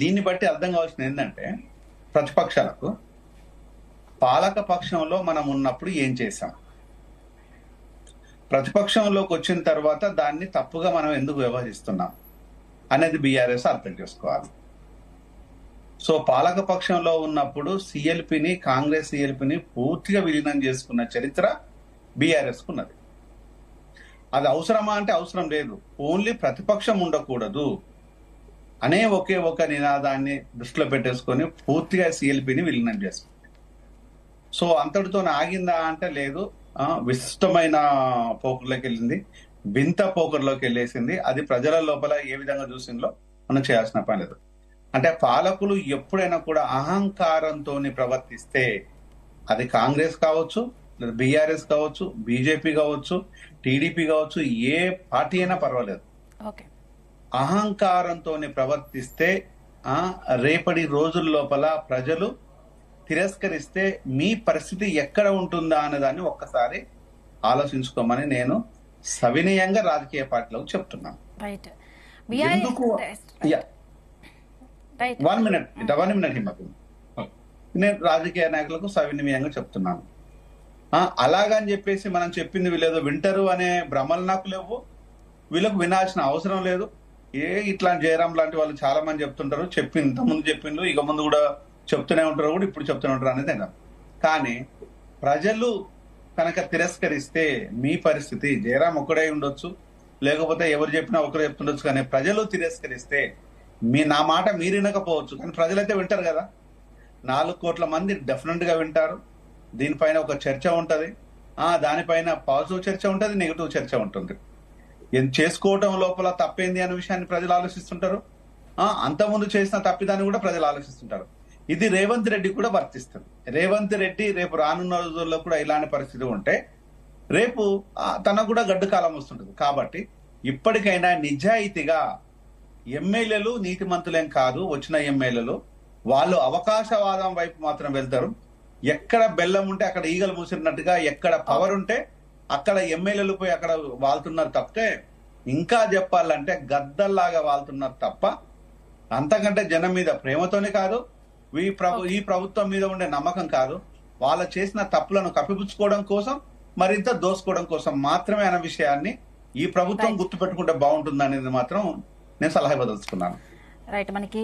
దీన్ని బట్టి అర్థం కావాల్సింది ఏంటంటే ప్రతిపక్షాలకు పాలక పక్షంలో మనం ఉన్నప్పుడు ఏం చేశాం, ప్రతిపక్షంలోకి వచ్చిన తర్వాత దాన్ని తప్పుగా మనం ఎందుకు వ్యవహరిస్తున్నాం అనేది బీఆర్ఎస్ అర్థం చేసుకోవాలి. సో పాలక పక్షంలో ఉన్నప్పుడు సిఎల్పిని, కాంగ్రెస్ సిఎల్పిని పూర్తిగా విలీనం చేసుకున్న చరిత్ర బీఆర్ఎస్ కున్నది. అది అవసరమా అంటే అవసరం లేదు. ఓన్లీ ప్రతిపక్షం ఉండకూడదు అనే ఒకే ఒక నినాదాన్ని దృష్టిలో పెట్టేసుకొని పూర్తిగా సిఎల్పిని విలీనం చేసుకుంది. సో అంతటితో ఆగిందా అంటే లేదు, విశిష్టమైన పోకర్లోకి వెళ్ళింది, వింత పోకర్లోకి వెళ్ళేసింది. అది ప్రజల లోపల ఏ విధంగా చూసిందో మనం చేయాల్సిన పని లేదు. అంటే పాలకులు ఎప్పుడైనా కూడా అహంకారంతో ప్రవర్తిస్తే, అది కాంగ్రెస్ కావచ్చు, లేదా బీఆర్ఎస్ కావచ్చు, బీజేపీ కావచ్చు, టీడీపీ కావచ్చు, ఏ పార్టీ అయినా పర్వాలేదు, అహంకారంతో ప్రవర్తిస్తే రేపటి రోజుల లోపల ప్రజలు తిరస్కరిస్తే మీ పరిస్థితి ఎక్కడ ఉంటుందా అనే దాన్ని ఒక్కసారి ఆలోచించుకోమని నేను సవినయంగా రాజకీయ పార్టీలకు చెప్తున్నాను. ఎందుకు వన్ మినిట్ హిమ్మకు నేను రాజకీయ నాయకులకు సవినయంగా చెప్తున్నాను. అలాగని చెప్పేసి మనం చెప్పింది వీళ్ళేదో వింటారు అనే భ్రమలు నాకు లేవు, వీళ్ళకు వినాల్సిన అవసరం లేదు. ఇట్లాంటి జయరాం లాంటి వాళ్ళు చాలా మంది చెప్తుంటారు, ఇంత ముందు చెప్పిండు, ఇక ముందు కూడా చెప్తూనే ఉంటారు, కూడా ఇప్పుడు చెప్తూనే ఉంటారు అనేది. కానీ ప్రజలు కనుక తిరస్కరిస్తే మీ పరిస్థితి, జయరాం ఒక్కడే ఉండొచ్చు, లేకపోతే ఎవరు చెప్పినా ఒకరు చెప్తుండొచ్చు, కానీ ప్రజలు తిరస్కరిస్తే నా మాట మీరు వినకపోవచ్చు, కానీ ప్రజలైతే వింటారు కదా. 4 కోట్ల మంది డెఫినెట్ గా వింటారు. దీనిపైన ఒక చర్చ ఉంటది, దానిపైన పాజిటివ్ చర్చ ఉంటది, నెగిటివ్ చర్చ ఉంటుంది. చేసుకోవటం లోపల తప్పేంది అనే విషయాన్ని ప్రజలు ఆలోచిస్తుంటారు, అంతకుముందు చేసిన తప్పిదాన్ని కూడా ప్రజలు ఆలోచిస్తుంటారు. ఇది రేవంత్ రెడ్డి కూడా వర్తిస్తుంది. రేవంత్ రెడ్డి రేపు రానున్న రోజుల్లో కూడా ఇలాంటి పరిస్థితి ఉంటే రేపు తనకు కూడా గడ్డు కాలం వస్తుంటుంది. కాబట్టి ఇప్పటికైనా నిజాయితీగా ఎమ్మెల్యేలు నీతిమంతులేం కాదు, వచ్చిన ఎమ్మెల్యేలు వాళ్ళు అవకాశవాదం వైపు మాత్రం వెళ్తారు. ఎక్కడ బెల్లం ఉంటే అక్కడ ఈగలు మూసినట్టుగా, ఎక్కడ పవర్ ఉంటే అక్కడ ఎమ్మెల్యేలు పోయి అక్కడ వాళ్తున్నారు తప్పితే, ఇంకా చెప్పాలంటే గద్దల్లాగా వాళ్తున్నారు తప్ప అంతకంటే జనం మీద ప్రేమతోనే కాదు, ఈ ప్రభుత్వం మీద ఉండే నమ్మకం కాదు, వాళ్ళు చేసిన తప్పులను కప్పిపుచ్చుకోవడం కోసం, మరింత దోసుకోవడం కోసం మాత్రమే అనే విషయాన్ని ఈ ప్రభుత్వం గుర్తుపెట్టుకుంటే బాగుంటుంది అనేది మాత్రం నేను సలహా ఇవ్వదలుచుకున్నాను. రైట్. మనకి